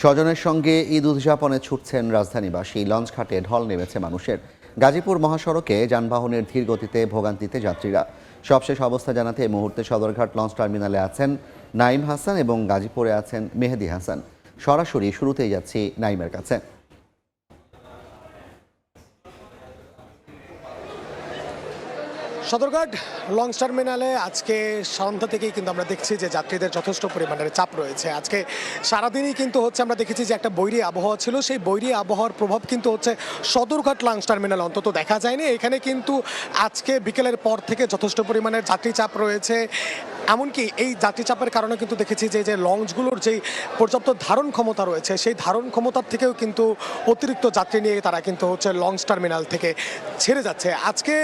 স্বজনের সঙ্গে ঈদ উদযাপনে ছুটছেন রাজধানীবাসী। লঞ্চ ঘাটে ঢল নেমেছে মানুষের। গাজীপুর মহাসড়কে যানবাহনের ধীর গতিতে ভোগান্তিতে যাত্রীরা। সবশেষ অবস্থা জানাতে এই মুহূর্তে সদরঘাট লঞ্চ টার্মিনালে আছেন নাইম হাসান এবং গাজীপুরে আছেন মেহেদি হাসান। সরাসরি শুরুতেই যাচ্ছি নাইমের কাছে। সদরঘাট লঞ্চ টার্মিনালে আজকে সন্ধ্যা থেকেই কিন্তু আমরা দেখছি যে যাত্রীদের যথেষ্ট পরিমাণের চাপ রয়েছে। আজকে সারাদিনই কিন্তু আমরা দেখেছি যে একটা বৈরী আবহাওয়া ছিল, সেই বৈরী আবহাওয়ার প্রভাব কিন্তু সদরঘাট লঞ্চ টার্মিনাল অন্তত দেখা যায়নি। এখানে কিন্তু আজকে বিকেলের পর থেকে যথেষ্ট পরিমাণের যাত্রী চাপ রয়েছে। এমনকি এই যাত্রী চাপের কারণে কিন্তু দেখেছি যে লঞ্চগুলোর যেই পর্যাপ্ত ধারণ ক্ষমতা রয়েছে, সেই ধারণ ক্ষমতার থেকেও কিন্তু অতিরিক্ত যাত্রী নিয়ে তারা কিন্তু লঞ্চ টার্মিনাল থেকে ছেড়ে যাচ্ছে। আজকে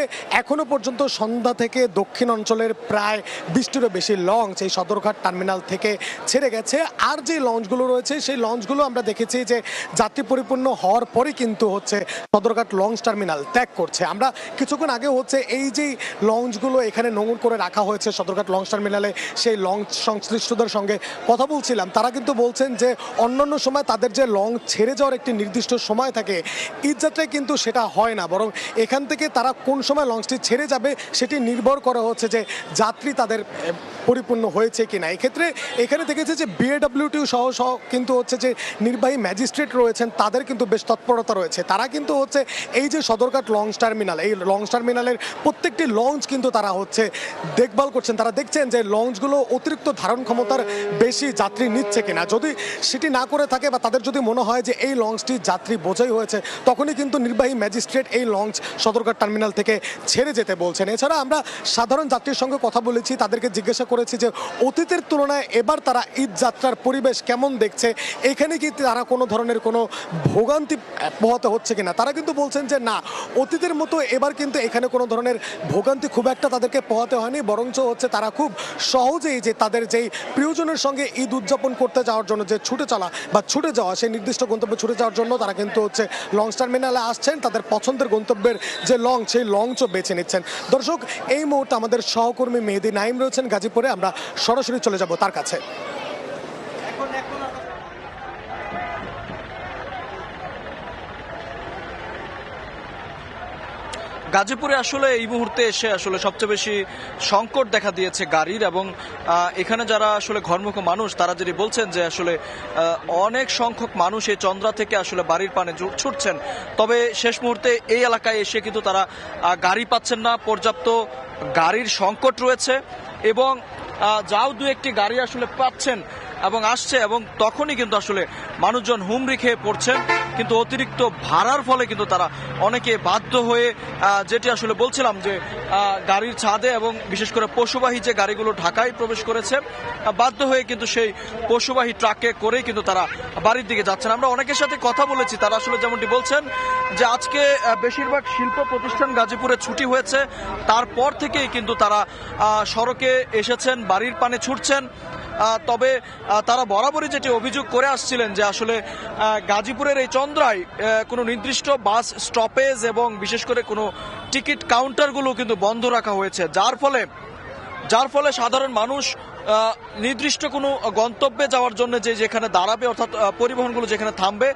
এখনো পর্যন্ত সন্ধ্যা থেকে দক্ষিণ অঞ্চলের প্রায় 20টিরও বেশি লঞ্চ এই সদরঘাট টার্মিনাল থেকে ছেড়ে গেছে। আর যে লঞ্চগুলো রয়েছে সেই লঞ্চগুলো আমরা দেখেছি যে যাত্রী পরিপূর্ণ হওয়ার পরে কিন্তু সদরঘাট লঞ্চ টার্মিনাল ত্যাগ করছে। আমরা কিছুক্ষণ আগে এই যে লঞ্চগুলো এখানে নোঙর করে রাখা হয়েছে সদরঘাট লঞ্চ টার্মিনালে, সেই লঞ্চ সংশ্লিষ্টদের সঙ্গে কথা বলছিলাম। তারা কিন্তু বলছেন যে অন্যান্য সময় তাদের যে লঞ্চ ছেড়ে যাওয়ার একটি নির্দিষ্ট সময় থাকে, ঈদযাত্রায় কিন্তু সেটা হয় না, বরং এখান থেকে তারা কোন সময় লঞ্চটি ছেড়ে যাবে সেটি নির্ভর করা হচ্ছে যে যাত্রী তাদের পরিপূর্ণ হয়েছে কিনা। এক্ষেত্রে এখানে দেখেছে যে বিএডব্লিউটিউ সহ কিন্তু যে নির্বাহী ম্যাজিস্ট্রেট রয়েছেন তাদের কিন্তু বেশ তৎপরতা রয়েছে। তারা কিন্তু এই যে সদরঘাট লঞ্চ টার্মিনাল, এই লঞ্চ টার্মিনালের প্রত্যেকটি লঞ্চ কিন্তু তারা দেখভাল করছেন। তারা দেখছেন যে লঞ্চগুলো অতিরিক্ত ধারণ ক্ষমতার বেশি যাত্রী নিচ্ছে কিনা। যদি সেটি না করে থাকে বা তাদের যদি মনে হয় যে এই লঞ্চটি যাত্রী বোঝাই হয়েছে, তখনই কিন্তু নির্বাহী ম্যাজিস্ট্রেট এই লঞ্চ সদরঘাট টার্মিনাল থেকে ছেড়ে যেতে বলছেন। এছাড়া আমরা সাধারণ যাত্রীর সঙ্গে কথা বলেছি, তাদেরকে জিজ্ঞাসা করেছি যে অতীতের তুলনায় এবার তারা ঈদ যাত্রার পরিবেশ কেমন দেখছে, এখানে কি তারা কোনো ধরনের কোনো ভোগান্তি পোহাতে হচ্ছে কিনা। তারা কিন্তু বলছেন যে না, অতীতের মতো এবার কিন্তু এখানে কোনো ধরনের ভোগান্তি খুব একটা তাদেরকে পোহাতে হয়নি, বরঞ্চ তারা খুব সহজেই যে তাদের যেই প্রিয়জনের সঙ্গে ঈদ উদযাপন করতে যাওয়ার জন্য যে ছুটে যাওয়া সেই নির্দিষ্ট গন্তব্যে ছুটে যাওয়ার জন্য তারা কিন্তু লঞ্চ টার্মিনালে আসছেন, তাদের পছন্দের গন্তব্যের যে লঞ্চ সেই লঞ্চও বেছে নিচ্ছেন। দর্শক, এই মুহূর্তে আমাদের সহকর্মী মেহেদি নাইম রয়েছেন গাজীপুরে, আমরা সরাসরি চলে যাব তার কাছে। গাজীপুরে আসলে এই মুহূর্তে এসে সবচেয়ে বেশি সংকট দেখা দিয়েছে গাড়ির, এবং এখানে যারা ঘরমুখ মানুষ তারা যদি বলছেন যে অনেক সংখ্যক মানুষ এই চন্দ্রা থেকে বাড়ির পানে ছুটছেন, তবে শেষ মুহূর্তে এই এলাকায় এসে কিন্তু তারা গাড়ি পাচ্ছেন না। পর্যাপ্ত গাড়ির সংকট রয়েছে এবং যাও দু একটি গাড়ি পাচ্ছেন এবং আসছে, এবং তখনই কিন্তু মানুষজন হুমড়ি খেয়ে পড়ছেন। কিন্তু অতিরিক্ত ভাড়ার ফলে কিন্তু তারা অনেকে বাধ্য হয়ে, যেটি বলছিলাম যে গাড়ির ছাদে এবং বিশেষ করে পশুবাহী যে গাড়িগুলো ঢাকায় প্রবেশ করেছে, বাধ্য হয়ে কিন্তু সেই পশুবাহী ট্রাকে করেই কিন্তু তারা বাড়ির দিকে যাচ্ছেন। আমরা অনেকের সাথে কথা বলেছি, তারা যেমনটি বলছেন যে আজকে বেশিরভাগ শিল্প প্রতিষ্ঠান গাজীপুরে ছুটি হয়েছে, তারপর থেকেই কিন্তু তারা সড়কে এসেছেন, বাড়ির পানে ছুটছেন। তবে তারা বরাবরই যেটি অভিযোগ করে আসছিলেন যে গাজীপুরের এই চন্দ্রায় কোনো নির্দিষ্ট বাস স্টপেজ এবং বিশেষ করে কোনো টিকিট কাউন্টারগুলো কিন্তু বন্ধ রাখা হয়েছে, যার ফলে সাধারণ মানুষ নির্দিষ্ট কোনো গন্তব্যে যাওয়ার জন্য যেখানে দাঁড়াবে, অর্থাৎ পরিবহনগুলো যেখানে থামবে,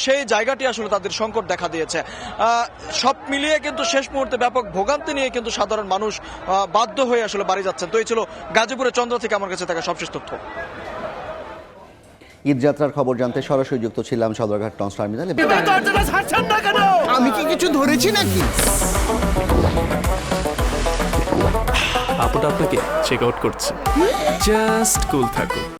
সেই জায়গাটি তাদের সংকট দেখা দিয়েছে। সব মিলিয়ে কিন্তু শেষ মুহূর্তে ব্যাপক ভোগান্তি নিয়ে কিন্তু সাধারণ মানুষ বাধ্য হয়ে বাড়ি যাচ্ছেন। তো এই ছিল গাজীপুরের চন্দ্রা থেকে আমার কাছে থাকা সবশেষ তথ্য। ঈদ যাত্রার খবর জানতে সরাসরি যুক্ত ছিলাম সদরঘাট লঞ্চ টার্মিনালে। আমি কি কিছু ধরেছি নাকি? আপুটা আপনাকে চেক আউট করছে, জাস্ট কুল থাকুন।